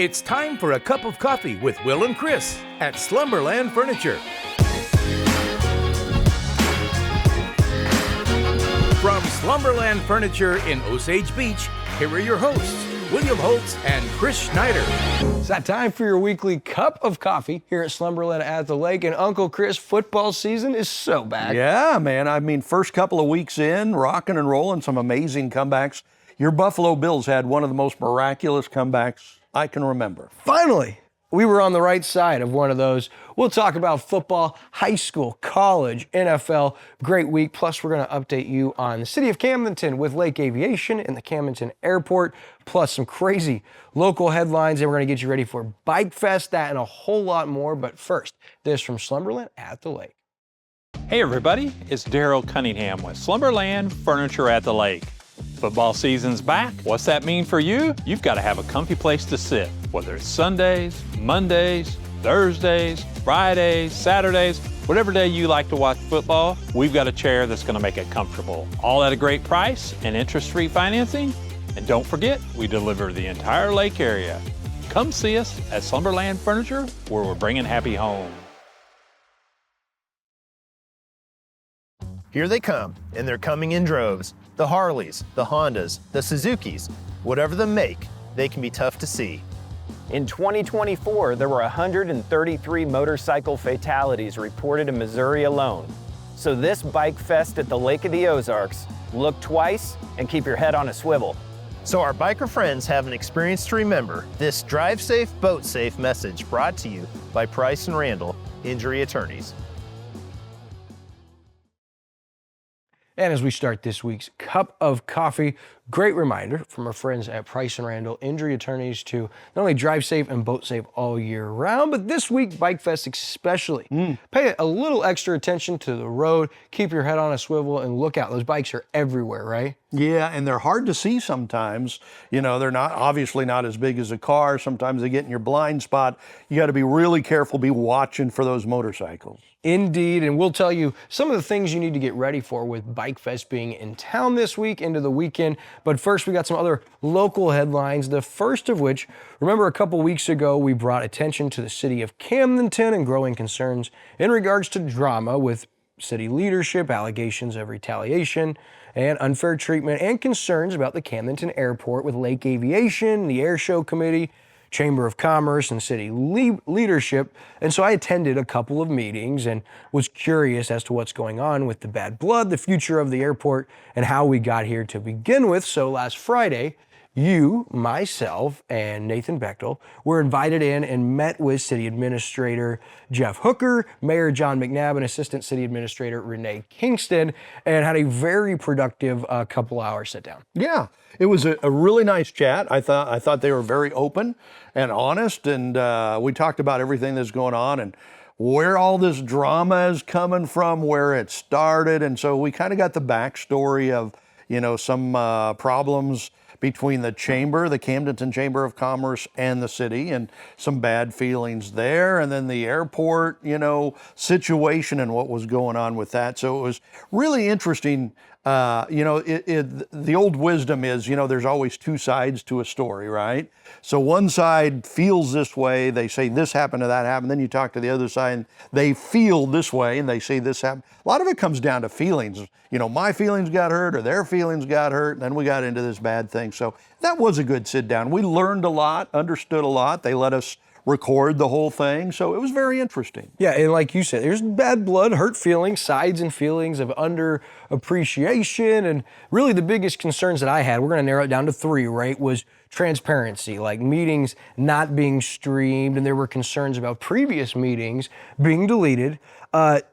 It's time for a cup of coffee with Will and Chris at Slumberland Furniture. From Slumberland Furniture in Osage Beach, here are your hosts, William Holtz and Chris Schneider. It's that time for your weekly cup of coffee here at Slumberland at the Lake. And Uncle Chris, football season is so back. Yeah, man. I mean, first couple of weeks in, rocking and rolling, some amazing comebacks. Your Buffalo Bills had one of the most miraculous comebacks I can remember. Finally, we were on the right side of one of those. We'll talk about football, high school, college, NFL. Great week. Plus, we're going to update you on the city of Camdenton with Lake Aviation and the Camdenton Airport, plus some crazy local headlines. And we're going to get you ready for Bikefest, that and a whole lot more. But first, this from Slumberland at the Lake. Hey everybody, it's Daryl Cunningham with Slumberland Furniture at the Lake. Football season's back. What's that mean for you? You've got to have a comfy place to sit. Whether it's Sundays, Mondays, Thursdays, Fridays, Saturdays, whatever day you like to watch football, we've got a chair that's going to make it comfortable. All at a great price and interest-free financing. And don't forget, we deliver the entire lake area. Come see us at Slumberland Furniture, where we're bringing happy home. Here they come, and they're coming in droves. The Harleys, the Hondas, the Suzukis, whatever the make, they can be tough to see. In 2024, there were 133 motorcycle fatalities reported in Missouri alone. So this Bike Fest at the Lake of the Ozarks, look twice and keep your head on a swivel. So our biker friends have an experience to remember. This drive safe, boat safe message brought to you by Price and Randall, injury attorneys. And as we start this week's cup of coffee, great reminder from our friends at Price and Randall, injury attorneys, to not only drive safe and boat safe all year round, but this week, Bikefest especially. Pay a little extra attention to the road, keep your head on a swivel, and look out. Those bikes are everywhere, right? Yeah, and they're hard to see sometimes. You know, they're not obviously not as big as a car. Sometimes they get in your blind spot. You got to be really careful, be watching for those motorcycles. Indeed, and we'll tell you some of the things you need to get ready for with Bikefest being in town this week into the weekend. But first, we got some other local headlines, the first of which, remember a couple weeks ago, we brought attention to the city of Camdenton and growing concerns in regards to drama with city leadership, allegations of retaliation and unfair treatment, and concerns about the Camdenton Airport with Lake Aviation, the Air Show Committee, Chamber of Commerce, and city leadership. And so I attended a couple of meetings and was curious as to what's going on with the bad blood, the future of the airport, and how we got here to begin with. So last Friday, you, myself, and Nathan Bechtel were invited in and met with City Administrator Jeff Hooker, Mayor John McNabb, and Assistant City Administrator Rene Kingston, and had a very productive couple hours sit down. Yeah, it was a really nice chat. I thought they were very open and honest, and we talked about everything that's going on and where all this drama is coming from, where it started, and so we kind of got the backstory of, you know, some problems between the chamber, the Camdenton Chamber of Commerce, and the city, and some bad feelings there, and then the airport, you know, situation and what was going on with that. So it was really interesting. You know, the old wisdom is, you know, there's always two sides to a story, right? So one side feels this way, they say this happened or that happened, then you talk to the other side and they feel this way and they say this happened. A lot of it comes down to feelings. You know, my feelings got hurt or their feelings got hurt, and then we got into this bad thing. So that was a good sit down. We learned a lot, understood a lot. They let us record the whole thing, so it was very interesting. Yeah, and like you said, there's bad blood, hurt feelings, sides and feelings of under appreciation, and really the biggest concerns that I had, we're gonna narrow it down to three, right, was transparency, like meetings not being streamed, and there were concerns about previous meetings being deleted,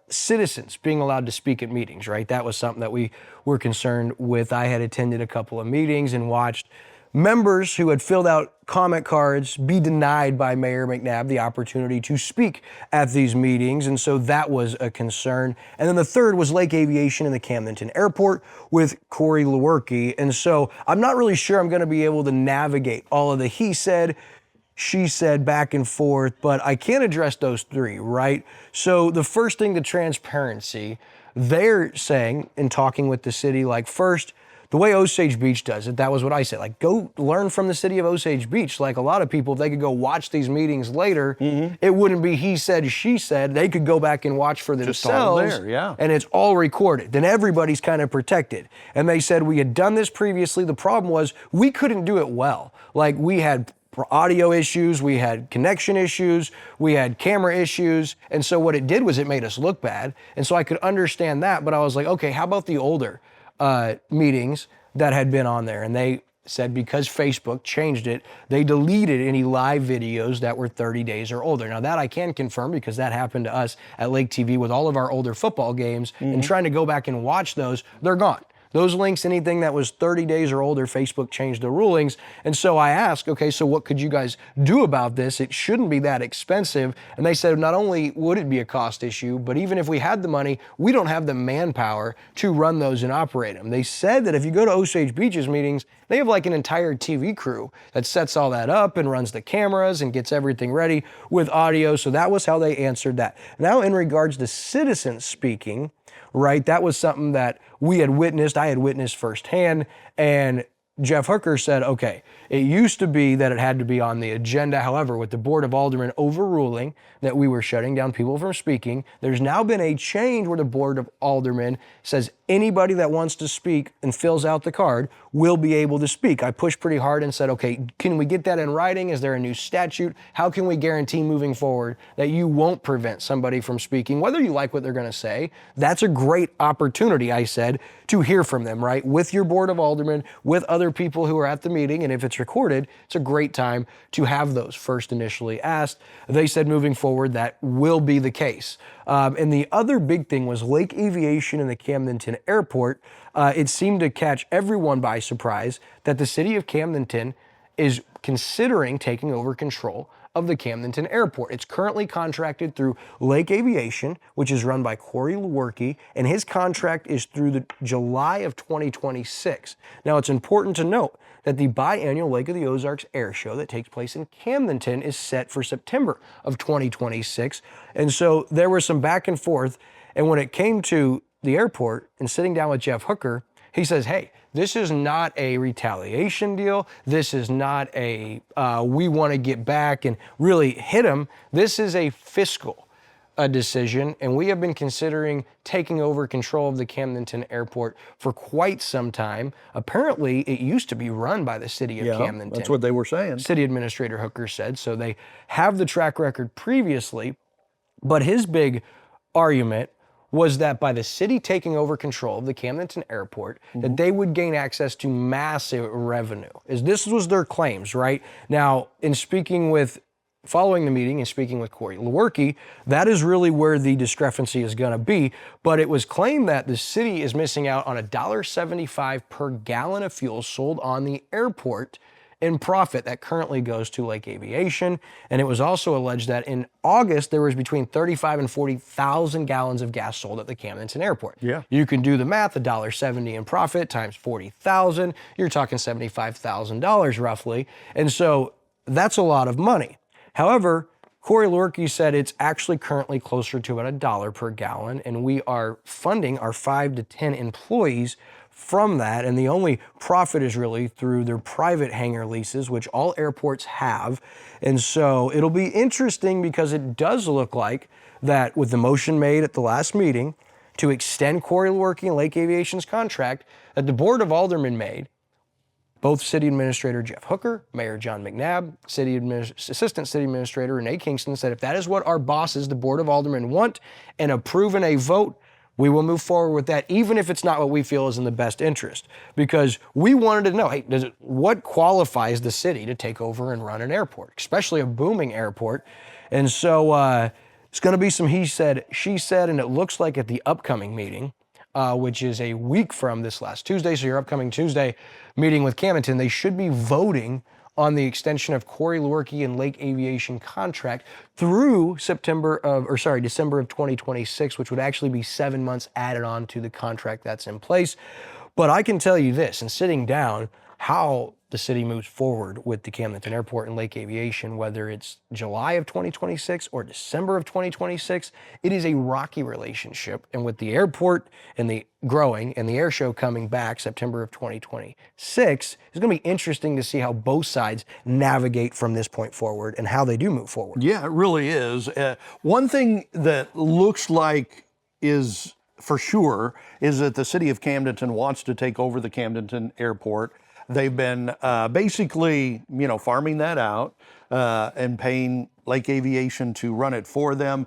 citizens being allowed to speak at meetings, right? That was something that we were concerned with. I had attended a couple of meetings and watched members who had filled out comment cards be denied by Mayor McNabb the opportunity to speak at these meetings, and so that was a concern. And then the third was Lake Aviation and the Camdenton Airport with Corey Leuwerke, and so I'm not really sure I'm going to be able to navigate all of the he said, she said back and forth, but I can address those three, right? So the first thing, the transparency, they're saying in talking with the city, like first, the way Osage Beach does it, that was what I said. Like, go learn from the city of Osage Beach. Like, a lot of people, if they could go watch these meetings later, it wouldn't be he said, she said. They could go back and watch for themselves. Just all there, yeah. And it's all recorded. Then everybody's kind of protected. And they said we had done this previously. The problem was we couldn't do it well. Like, we had audio issues, we had connection issues, we had camera issues, and so what it did was it made us look bad. And so I could understand that, but I was like, okay, how about the older meetings that had been on there? And they said because Facebook changed it, they deleted any live videos that were 30 days or older. Now that I can confirm because that happened to us at Lake TV with all of our older football games, and trying to go back and watch those, they're gone. Those links, anything that was 30 days or older, Facebook changed the rulings. And so I asked, okay, so what could you guys do about this? It shouldn't be that expensive. And they said not only would it be a cost issue, but even if we had the money, we don't have the manpower to run those and operate them. They said that if you go to Osage Beach's meetings, they have like an entire TV crew that sets all that up and runs the cameras and gets everything ready with audio. So that was how they answered that. Now, in regards to citizens speaking, right, that was something that we had witnessed, I had witnessed firsthand, and Jeff Hooker said, okay, it used to be that it had to be on the agenda. However, with the Board of Aldermen overruling that we were shutting down people from speaking, there's now been a change where the Board of Aldermen says anybody that wants to speak and fills out the card will be able to speak. I pushed pretty hard and said, okay, can we get that in writing? Is there a new statute? How can we guarantee moving forward that you won't prevent somebody from speaking, whether you like what they're going to say? That's a great opportunity, I said, to hear from them, right? With your Board of Aldermen, with other people who are at the meeting, and if it's recorded, it's a great time to have those first initially asked. They said moving forward that will be the case. And the other big thing was Lake Aviation and the Camdenton Airport. It seemed to catch everyone by surprise that the city of Camdenton is considering taking over control of the Camdenton Airport. It's currently contracted through Lake Aviation, which is run by Corey Leuwerke, and his contract is through the July of 2026. Now, it's important to note that the biannual Lake of the Ozarks Air Show that takes place in Camdenton is set for September of 2026. And so there was some back and forth. And when it came to the airport and sitting down with Jeff Hooker, he says, hey, this is not a retaliation deal. This is not a we want to get back and really hit them. This is a fiscal decision, and we have been considering taking over control of the Camdenton Airport for quite some time. Apparently, it used to be run by the city of Camdenton. That's what they were saying. City Administrator Hooker said. So they have the track record previously, but his big argument was that by the city taking over control of the Camdenton Airport, that they would gain access to massive revenue. This was their claims, right? Now, in speaking with, following the meeting and speaking with Corey Leuwerke, that is really where the discrepancy is going to be. But it was claimed that the city is missing out on $1.75 per gallon of fuel sold on the airport in profit that currently goes to Lake Aviation. And it was also alleged that in August, there was between 35 and 40,000 gallons of gas sold at the Camdenton Airport. Yeah. You can do the math, $1.70 in profit times 40,000, you're talking $75,000 roughly. And so that's a lot of money. However, Corey Leuwerke said it's actually currently closer to about $1 per gallon, and we are funding our 5 to 10 employees from that, and the only profit is really through their private hangar leases, which all airports have. And so it'll be interesting because it does look like that with the motion made at the last meeting to extend Corey Leuwerke and Lake Aviation's contract that the Board of Aldermen made, both City Administrator Jeff Hooker, Mayor John McNabb, Assistant City Administrator Rene Kingston said if that is what our bosses, the Board of Aldermen, want and approve in a vote, we will move forward with that, even if it's not what we feel is in the best interest. Because we wanted to know, hey, what qualifies the city to take over and run an airport, especially a booming airport? And so it's going to be some he said, she said, and it looks like at the upcoming meeting, which is a week from this last Tuesday, so your upcoming Tuesday meeting with Camdenton, they should be voting on the extension of Corey Leuwerke and Lake Aviation contract through December of 2026, which would actually be 7 months added on to the contract that's in place. But I can tell you this, and sitting down, how the city moves forward with the Camdenton Airport and Lake Aviation, whether it's July of 2026 or December of 2026. It is a rocky relationship. And with the airport and the growing and the air show coming back September of 2026, it's going to be interesting to see how both sides navigate from this point forward and how they do move forward. Yeah, it really is. One thing that looks like is for sure is that the city of Camdenton wants to take over the Camdenton Airport. They've been basically, farming that out and paying Lake Aviation to run it for them.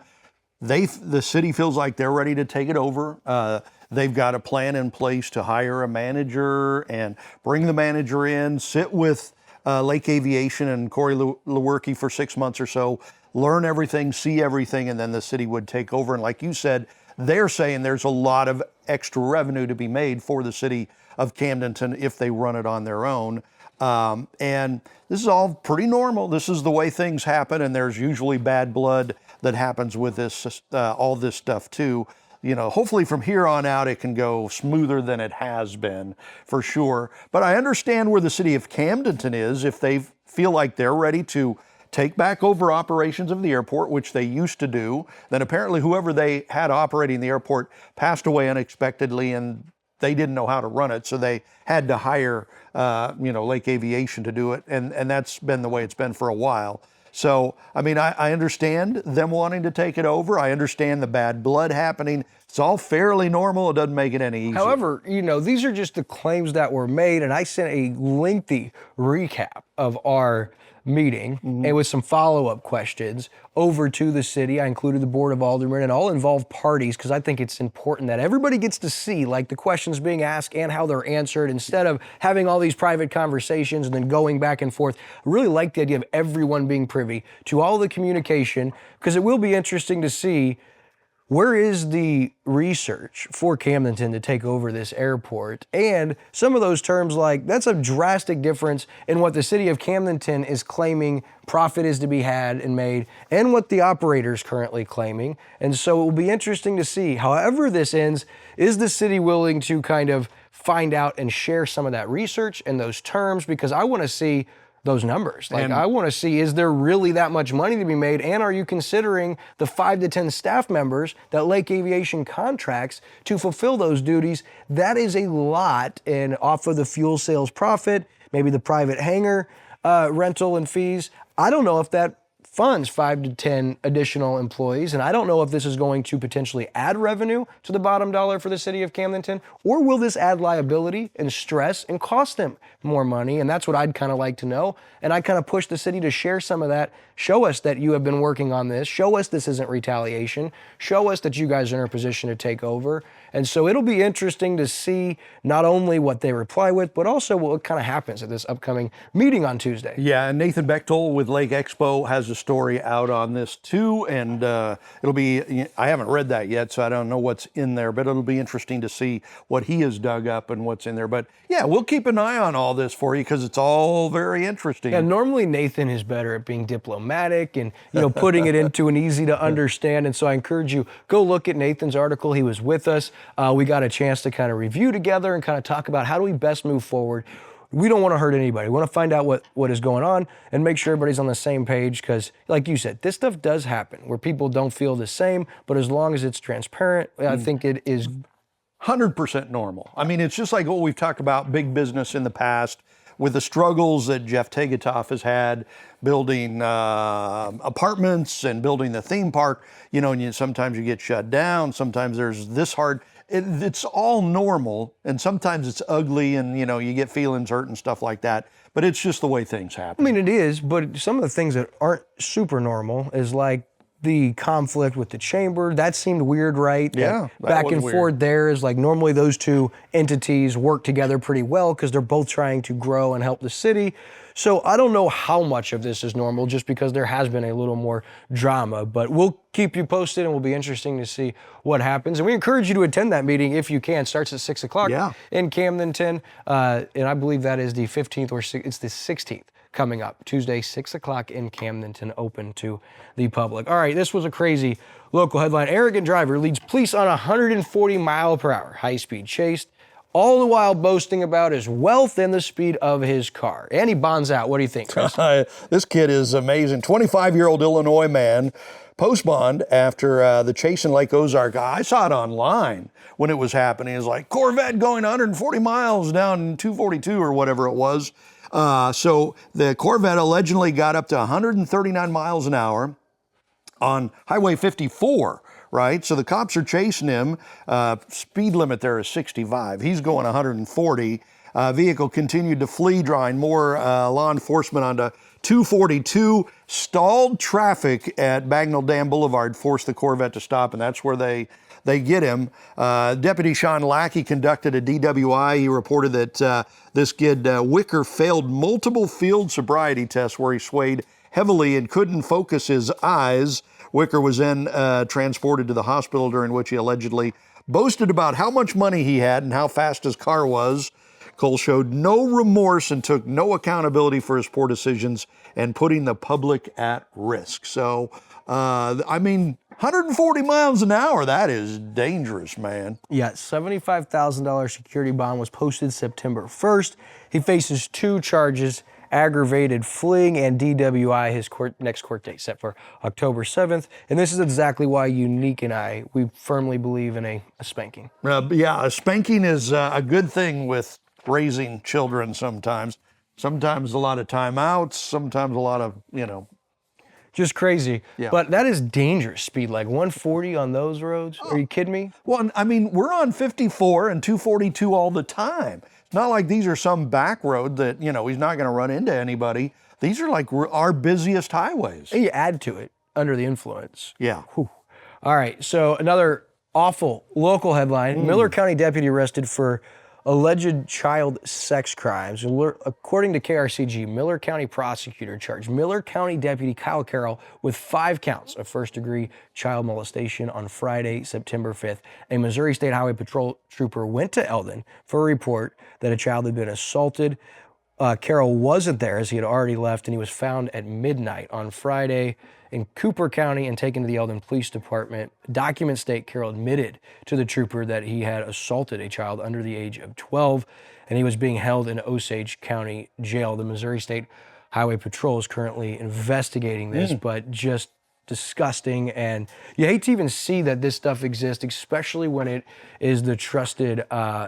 The city feels like they're ready to take it over. They've got a plan in place to hire a manager and bring the manager in, sit with Lake Aviation and Corey Leuwerke for 6 months or so, learn everything, see everything, and then the city would take over. And like you said, they're saying there's a lot of extra revenue to be made for the city of Camdenton if they run it on their own. And this is all pretty normal. This is the way things happen, and there's usually bad blood that happens with this, all this stuff too. Hopefully from here on out it can go smoother than it has been, for sure. But I understand where the city of Camdenton is if they feel like they're ready to take back over operations of the airport, which they used to do. Then apparently whoever they had operating the airport passed away unexpectedly, and they didn't know how to run it, so they had to hire, Lake Aviation to do it, and that's been the way it's been for a while. So, I understand them wanting to take it over. I understand the bad blood happening. It's all fairly normal. It doesn't make it any easier. However, these are just the claims that were made, and I sent a lengthy recap of our meeting and with some follow-up questions over to the city. I included the Board of Aldermen and all involved parties because I think it's important that everybody gets to see the questions being asked and how they're answered instead of having all these private conversations and then going back and forth. I really like the idea of everyone being privy to all the communication because it will be interesting to see where is the research for Camdenton to take over this airport? And some of those terms that's a drastic difference in what the city of Camdenton is claiming profit is to be had and made and what the operator's currently claiming. And so it will be interesting to see, however this ends, is the city willing to kind of find out and share some of that research and those terms? Because I want to see those numbers. I want to see, is there really that much money to be made? And are you considering the 5 to 10 staff members that Lake Aviation contracts to fulfill those duties? That is a lot. And off of the fuel sales profit, maybe the private hangar rental and fees, I don't know if that funds 5 to 10 additional employees. And I don't know if this is going to potentially add revenue to the bottom dollar for the city of Camdenton, or will this add liability and stress and cost them more money? And that's what I'd kind of like to know. And I kind of push the city to share some of that. Show us that you have been working on this. Show us this isn't retaliation. Show us that you guys are in a position to take over. And so it'll be interesting to see not only what they reply with, but also what kind of happens at this upcoming meeting on Tuesday. Yeah, and Nathan Bechtel with Lake Expo has a story out on this too, and it'll be, I haven't read that yet, so I don't know what's in there, but it'll be interesting to see what he has dug up and what's in there. But yeah, we'll keep an eye on all this for you because it's all very interesting. Yeah, normally Nathan is better at being diplomatic and putting it into an easy to understand, and so I encourage you, go look at Nathan's article. He was with us. We got a chance to kind of review together and kind of talk about how do we best move forward. We don't want to hurt anybody. We want to find out what is going on and make sure everybody's on the same page because, like you said, this stuff does happen where people don't feel the same, but as long as it's transparent, I think it is 100% normal. It's just like what we've talked about big business in the past with the struggles that Jeff Tegetoff has had building apartments and building the theme park, and sometimes you get shut down, sometimes there's this hard. It's all normal, and sometimes it's ugly and, you get feelings hurt and stuff like that, but it's just the way things happen. It is, but some of the things that aren't super normal is like the conflict with the chamber. That seemed weird, right? Yeah. Back and forth there is normally those two entities work together pretty well because they're both trying to grow and help the city. So I don't know how much of this is normal just because there has been a little more drama, but we'll keep you posted and it will be interesting to see what happens. And we encourage you to attend that meeting if you can. It starts at 6 o'clock in Camdenton. And I believe that is the 15th or it's the 16th coming up. Tuesday, 6 o'clock in Camdenton, open to the public. All right, this was a crazy local headline. Arrogant driver leads police on 140 mile per hour high-speed chase all the while boasting about his wealth and the speed of his car. And he bonds out. What do you think, Chris? This kid is amazing. 25-year-old Illinois man, post-bond after the chase in Lake Ozark. I saw it online when it was happening. It was like Corvette going 140 miles down 242 or whatever it was. So the Corvette allegedly got up to 139 miles an hour on Highway 54, right? So the cops are chasing him. Speed limit there is 65. He's going 140. Vehicle continued to flee, drawing more law enforcement onto 242. Stalled traffic at Bagnell Dam Boulevard forced the Corvette to stop, and that's where they get him. Deputy Sean Lackey conducted a DWI. He reported that this kid, Wicker, failed multiple field sobriety tests where he swayed heavily and couldn't focus his eyes. Wicker was then transported to the hospital, during which he allegedly boasted about how much money he had and how fast his car was. Cole showed no remorse and took no accountability for his poor decisions and putting the public at risk. So, 140 miles an hour, that is dangerous, man. Yeah, $75,000 security bond was posted September 1st. He faces 2 charges, aggravated fleeing and DWI. His next court date set for October 7th. And this is exactly why Unique and I, we firmly believe in a spanking. Yeah, a spanking is a good thing with raising children sometimes. Sometimes a lot of timeouts, sometimes a lot of, Just crazy. Yeah. But that is dangerous speed, like 140 on those roads. Are you kidding me? Well, we're on 54 and 242 all the time. It's not like these are some back road that, he's not going to run into anybody. These are like our busiest highways. And you add to it under the influence. Yeah. Whew. All right, so another awful local headline. Miller County deputy arrested for alleged child sex crimes. According to KRCG, Miller County prosecutor charged Miller County Deputy Kyle Carroll with 5 counts of first-degree child molestation on Friday, September 5th. A Missouri State Highway Patrol trooper went to Eldon for a report that a child had been assaulted. Carroll wasn't there as he had already left, and he was found at midnight on Friday in Cooper County and taken to the Eldon Police Department. Documents state Carroll admitted to the trooper that he had assaulted a child under the age of 12, and he was being held in Osage County Jail. The Missouri State Highway Patrol is currently investigating this, but just disgusting, and you hate to even see that this stuff exists, especially when it is the trusted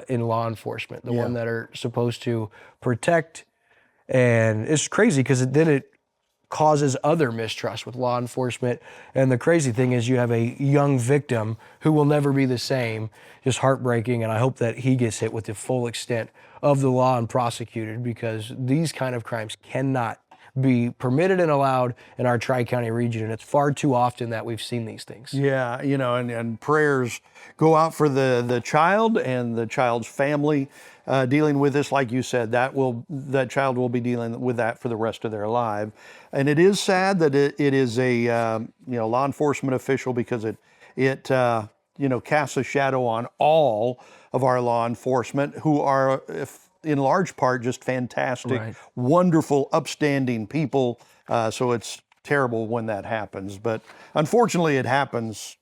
in law enforcement, the one that are supposed to protect. And it's crazy because then it causes other mistrust with law enforcement. And the crazy thing is you have a young victim who will never be the same. Just heartbreaking, and I hope that he gets hit with the full extent of the law and prosecuted, because these kind of crimes cannot be permitted and allowed in our Tri-County region, and it's far too often that we've seen these things. Yeah, and prayers go out for the child and the child's family dealing with this. Like you said, that child will be dealing with that for the rest of their life. And it is sad that it is a law enforcement official, because it casts a shadow on all of our law enforcement, who are, in large part, just fantastic, wonderful, upstanding people. So it's terrible when that happens, but unfortunately it happens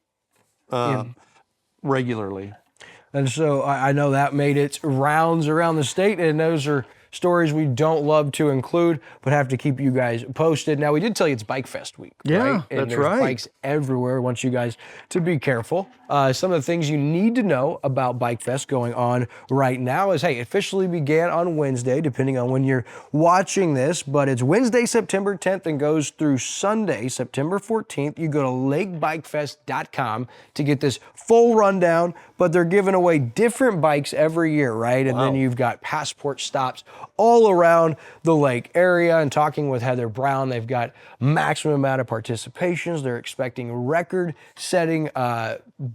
regularly. And so I know that made its rounds around the state, and those are stories we don't love to include, but have to keep you guys posted. Now, we did tell you it's Bikefest week, right? And that's there's right. bikes everywhere. I want you guys to be careful. Some of the things you need to know about Bikefest going on right now is, hey, it officially began on Wednesday, depending on when you're watching this, but it's Wednesday, September 10th, and goes through Sunday, September 14th. You go to lakebikefest.com to get this full rundown, but they're giving away different bikes every year, right? And then you've got passport stops all around the lake area. And talking with Heather Brown, they've got maximum amount of participations. They're expecting record-setting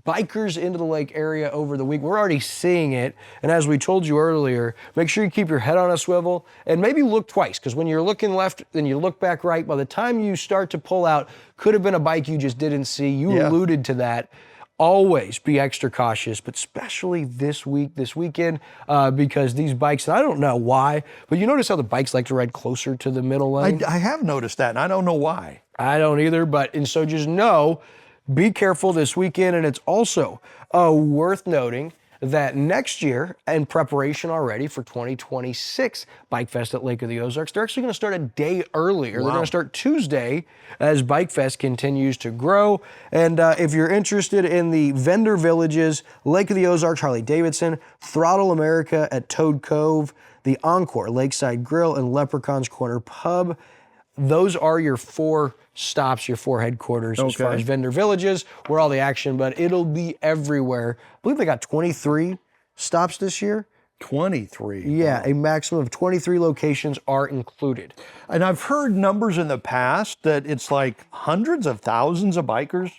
bikers into the lake area over the week. We're already seeing it. And as we told you earlier, make sure you keep your head on a swivel and maybe look twice, because when you're looking left, then you look back right. By the time you start to pull out, could have been a bike you just didn't see. You alluded to that. Always be extra cautious, but especially this weekend, because these bikes, and I don't know why, but you notice how the bikes like to ride closer to the middle lane? I have noticed that, and I don't know why. I don't either, and so just know, be careful this weekend. And it's also worth noting that next year, in preparation already for 2026 Bike Fest at Lake of the Ozarks, they're actually going to start a day earlier. They're going to start Tuesday as Bike Fest continues to grow. And if you're interested in the vendor villages, Lake of the Ozarks, Harley-Davidson, Throttle America at Toad Cove, the Encore, Lakeside Grill, and Leprechaun's Corner Pub, those are your 4 stops, your 4 headquarters as far as vendor villages, where all the action, but it'll be everywhere. I believe they got 23 stops this year. 23. Yeah, a maximum of 23 locations are included. And I've heard numbers in the past that it's like hundreds of thousands of bikers,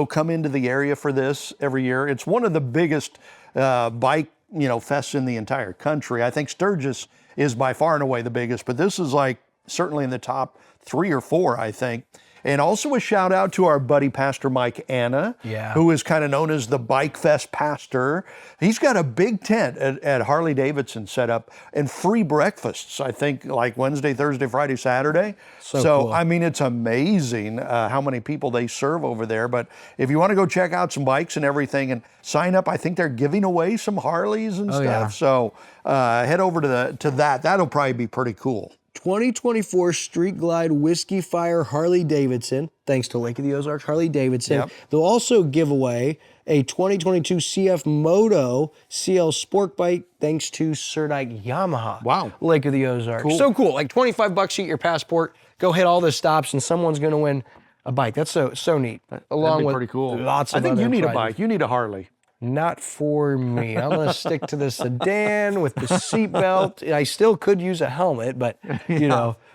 come into the area for this every year. It's one of the biggest bike, fests in the entire country. I think Sturgis is by far and away the biggest, but this is like certainly in the top 3 or 4, I think. And also a shout out to our buddy Pastor Mike Anna, who is kind of known as the Bikefest pastor. He's got a big tent at Harley Davidson set up and free breakfasts, I think like Wednesday, Thursday, Friday, Saturday. So cool. I mean, it's amazing how many people they serve over there. But if you want to go check out some bikes and everything and sign up, I think they're giving away some Harleys and stuff. Yeah. So head over to that. That'll probably be pretty cool. 2024 Street Glide Whiskey Fire Harley-Davidson, thanks to Lake of the Ozarks Harley-Davidson. Yep. They'll also give away a 2022 CF Moto CL Sport Bike, thanks to Surdike Yamaha. Wow. Lake of the Ozarks. Cool. So cool. Like $25 you get your passport, go hit all the stops, and someone's going to win a bike. That's so neat. That'd be pretty cool. Lots of I think you need prizes. a bike. You need a Harley. Not for me. I'm going to stick to the sedan with the seatbelt. I still could use a helmet, but,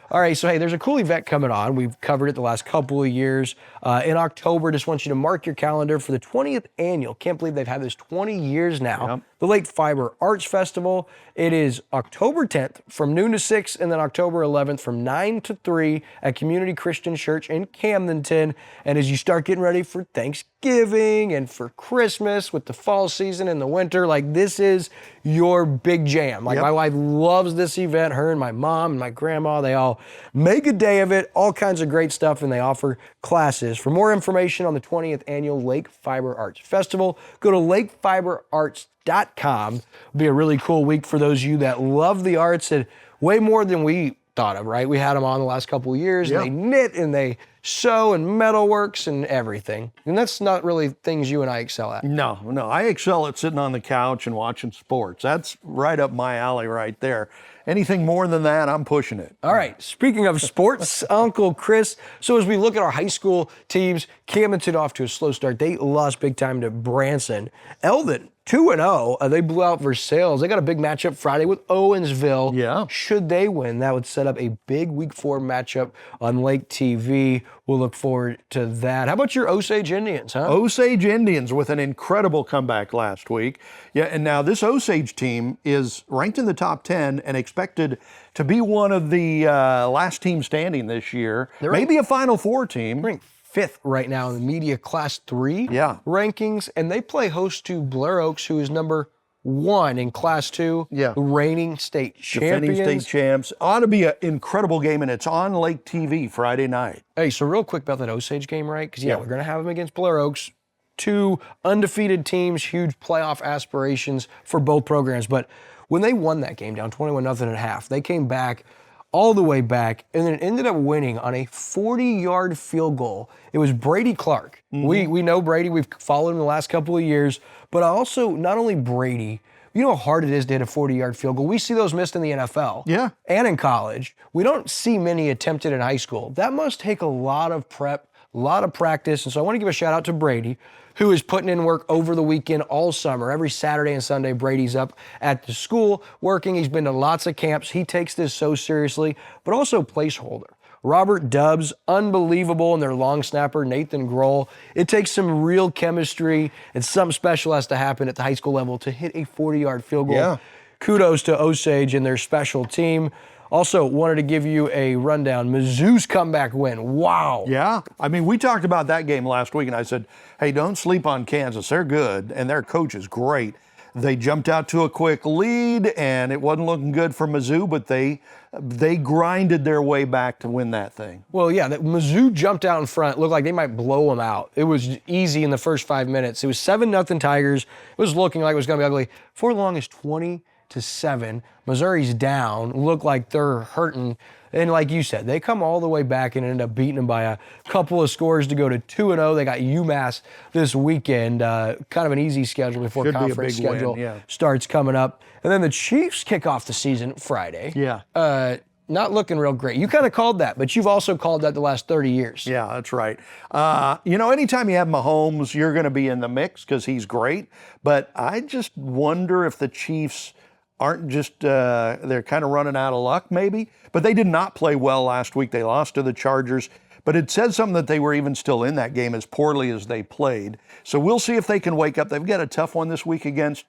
All right, so hey, there's a cool event coming on. We've covered it the last couple of years. In October, just want you to mark your calendar for the 20th annual. Can't believe they've had this 20 years now. Yep. The Lake Fiber Arts Festival. It is October 10th from noon to 6, and then October 11th from 9 to 3 at Community Christian Church in Camdenton. And as you start getting ready for Thanksgiving and for Christmas with the fall season and the winter, like this is your big jam. Like my wife loves this event. Her and my mom and my grandma, they all make a day of it. All kinds of great stuff, and they offer classes. For more information on the 20th annual Lake Fiber Arts Festival, go to lakefiberarts.com. It'll be a really cool week for those of you that love the arts, and way more than we thought of, right? We had them on the last couple of years, and they knit and they sew and metalworks and everything. And that's not really things you and I excel at. No. I excel at sitting on the couch and watching sports. That's right up my alley right there. Anything more than that, I'm pushing it. All right, speaking of sports, Uncle Chris, so as we look at our high school teams, Camdenton off to a slow start. They lost big time to Branson. Eldon, 2-0. They blew out Versailles. They got a big matchup Friday with Owensville. Yeah. Should they win, that would set up a big Week 4 matchup on Lake TV. We'll look forward to that. How about your Osage Indians, huh? Osage Indians with an incredible comeback last week. Yeah, and now this Osage team is ranked in the top 10 and expected to be one of the last teams standing this year. Maybe a Final Four team. Ranked 5th right now in the media Class 3 rankings, and they play host to Blair Oaks, who is number 1 in Class 2, the reigning state champions. Defending state champs. Ought to be an incredible game, and it's on Lake TV Friday night. Hey, so real quick about that Osage game, right? Because, we're going to have them against Blair Oaks. 2 undefeated teams, huge playoff aspirations for both programs. But when they won that game down 21-0 at half, they came back all the way back, and then it ended up winning on a 40-yard field goal. It was Brady Clark. We know Brady. We've followed him the last couple of years. But also, not only Brady, you know how hard it is to hit a 40-yard field goal. We see those missed in the NFL and in college. We don't see many attempted in high school. That must take a lot of prep, a lot of practice. And so I want to give a shout out to Brady, who is putting in work over the weekend all summer. Every Saturday and Sunday, Brady's up at the school working. He's been to lots of camps. He takes this so seriously, but also placeholder. Robert Dubbs, unbelievable, and their long snapper, Nathan Grohl. It takes some real chemistry, and something special has to happen at the high school level to hit a 40-yard field goal. Kudos to Osage and their special team. Also, wanted to give you a rundown. Mizzou's comeback win. Wow. Yeah. I mean, we talked about that game last week, and I said, hey, don't sleep on Kansas. They're good, and their coach is great. They jumped out to a quick lead, and it wasn't looking good for Mizzou, but they grinded their way back to win that thing. Well, yeah, Mizzou jumped out in front. It looked like they might blow them out. It was easy in the first 5 minutes. It was 7-0 Tigers. It was looking like it was going to be ugly. For long as 20-7. Missouri's down. Looked like they're hurting. And like you said, they come all the way back and ended up beating them by a couple of scores to go to 2-0. They got UMass this weekend. Kind of an easy schedule before Should be a conference big win, schedule yeah. starts coming up. And then the Chiefs kick off the season Friday. Yeah. Not looking real great. You kind of called that, but you've also called that the last 30 years. Yeah, that's right. Anytime you have Mahomes, you're going to be in the mix because he's great. But I just wonder if the Chiefs aren't just, they're kind of running out of luck maybe. But they did not play well last week. They lost to the Chargers. But it said something that they were even still in that game as poorly as they played. So we'll see if they can wake up. They've got a tough one this week against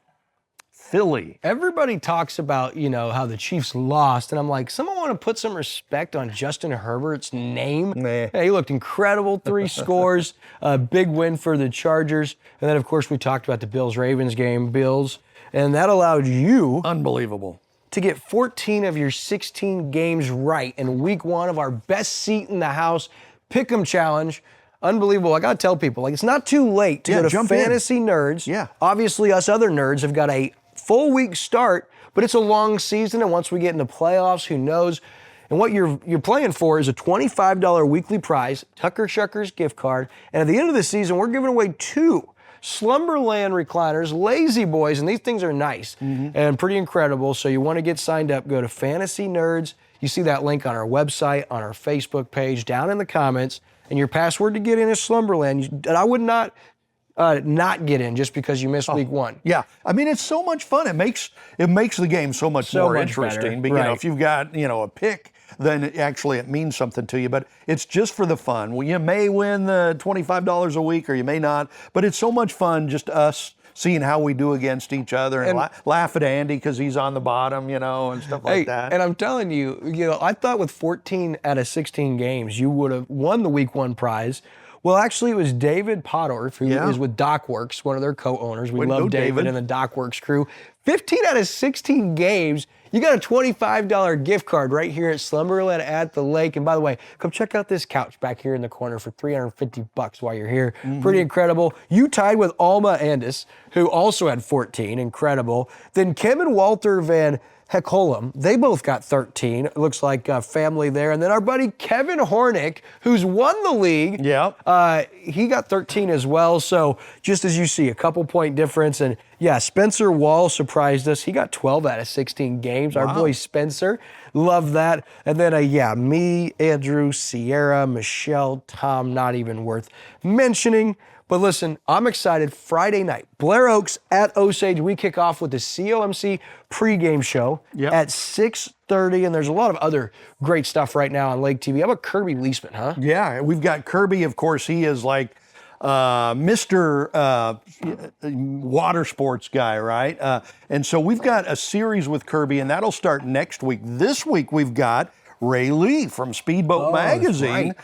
Philly. Everybody talks about, how the Chiefs lost, and I'm like, someone want to put some respect on Justin Herbert's name? Nah. Yeah, he looked incredible, 3 scores, a big win for the Chargers. And then, of course, we talked about the Bills-Ravens game, Bills, and that allowed you Unbelievable. to get 14 of your 16 games right in week 1 of our best seat in the house Pick'em Challenge. Unbelievable. I got to tell people, it's not too late to go to jump in. Fantasy Nerds. Yeah. Obviously, us other nerds have got a full week start, but it's a long season, and once we get into playoffs, who knows? And what you're playing for is a $25 weekly prize, Tucker Shuckers gift card, and at the end of the season, we're giving away 2 Slumberland recliners, Lazy Boys, and these things are nice and pretty incredible. So you want to get signed up, go to Fantasy Nerds. You see that link on our website, on our Facebook page, down in the comments, and your password to get in is Slumberland. And I would not get in just because you missed week 1. Yeah, I mean, it's so much fun. It makes the game so much more much interesting. better. But, Right. if you've got a pick, then it means something to you. But it's just for the fun. Well, you may win the $25 a week, or you may not. But it's so much fun, just us seeing how we do against each other and laugh at Andy because he's on the bottom, and stuff like that. And I'm telling you, I thought with 14 out of 16 games, you would have won the week 1 prize. Well, actually, it was David Pottorf, who is with DocWorks, one of their co-owners. We love David and the DocWorks crew. 15 out of 16 games, you got a $25 gift card right here at Slumberland at the Lake. And by the way, come check out this couch back here in the corner for $350 while you're here. Pretty incredible. You tied with Alma Andis, who also had 14. Incredible. Then Kim and Walter Van Heckholm, they both got 13. It looks like a family there. And then our buddy Kevin Hornick, who's won the league, he got 13 as well. So just as you see, a couple point difference. And yeah, Spencer Wall surprised us. He got 12 out of 16 games. Wow. Our boy Spencer, love that. And then me, Andrew, Sierra, Michelle, Tom, not even worth mentioning. But listen, I'm excited. Friday night, Blair Oaks at Osage. We kick off with the COMC pregame show at 6:30, and there's a lot of other great stuff right now on Lake TV. How about Kirby Leisman, huh? Yeah, we've got Kirby. Of course, he is like Mr. Water sports guy, right? And so we've got a series with Kirby, and that'll start next week. This week, we've got Ray Lee from Speedboat Magazine,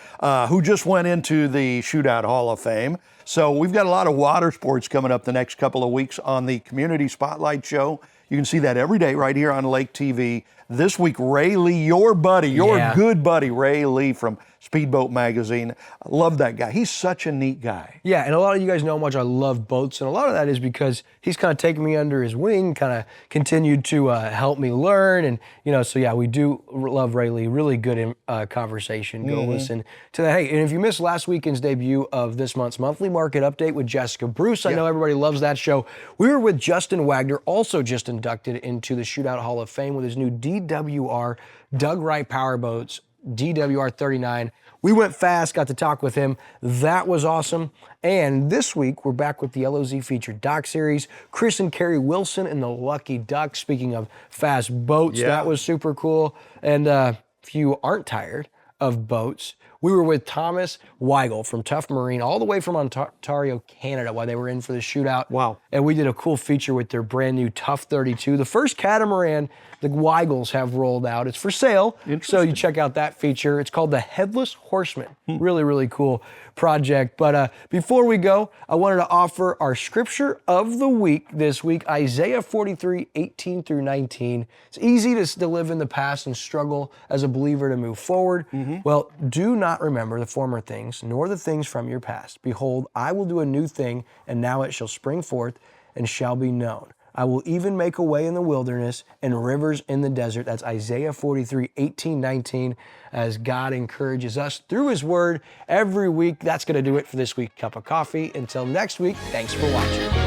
who just went into the Shootout Hall of Fame. So we've got a lot of water sports coming up the next couple of weeks on the Community Spotlight Show. You can see that every day right here on Lake TV. This week, Ray Lee, your good buddy, Ray Lee from Speedboat Magazine. I love that guy. He's such a neat guy. Yeah, and a lot of you guys know how much I love boats, and a lot of that is because he's kind of taken me under his wing, kind of continued to help me learn, and so yeah, we do love Ray Lee. Really good conversation. Go listen to that. Hey, and if you missed last weekend's debut of this month's monthly market update with Jessica Bruce, I know everybody loves that show. We were with Justin Wagner, also just inducted into the Shootout Hall of Fame with his new DWR Doug Wright Powerboats DWR 39. We went fast, got to talk with him. That was awesome. And this week, we're back with the LOZ featured doc series. Chris and Carrie Wilson and the Lucky Duck. Speaking of fast boats, that was super cool. And if you aren't tired of boats, We were with Thomas Weigel from Tough Marine, all the way from Ontario, Canada, while they were in for the shootout. Wow. And we did a cool feature with their brand new Tough 32, the first catamaran the Weigels have rolled out. It's for sale, so you check out that feature. It's called the Headless Horseman. Really, really cool project. But before we go, I wanted to offer our scripture of the week this week, Isaiah 43, 18 through 19. It's easy to live in the past and struggle as a believer to move forward. Well, do not remember the former things, nor the things from your past. Behold, I will do a new thing, and now it shall spring forth and shall be known. I will even make a way in the wilderness and rivers in the desert. That's Isaiah 43, 18, 19, as God encourages us through his word every week. That's going to do it for this week's Cup of Coffee. Until next week, thanks for watching.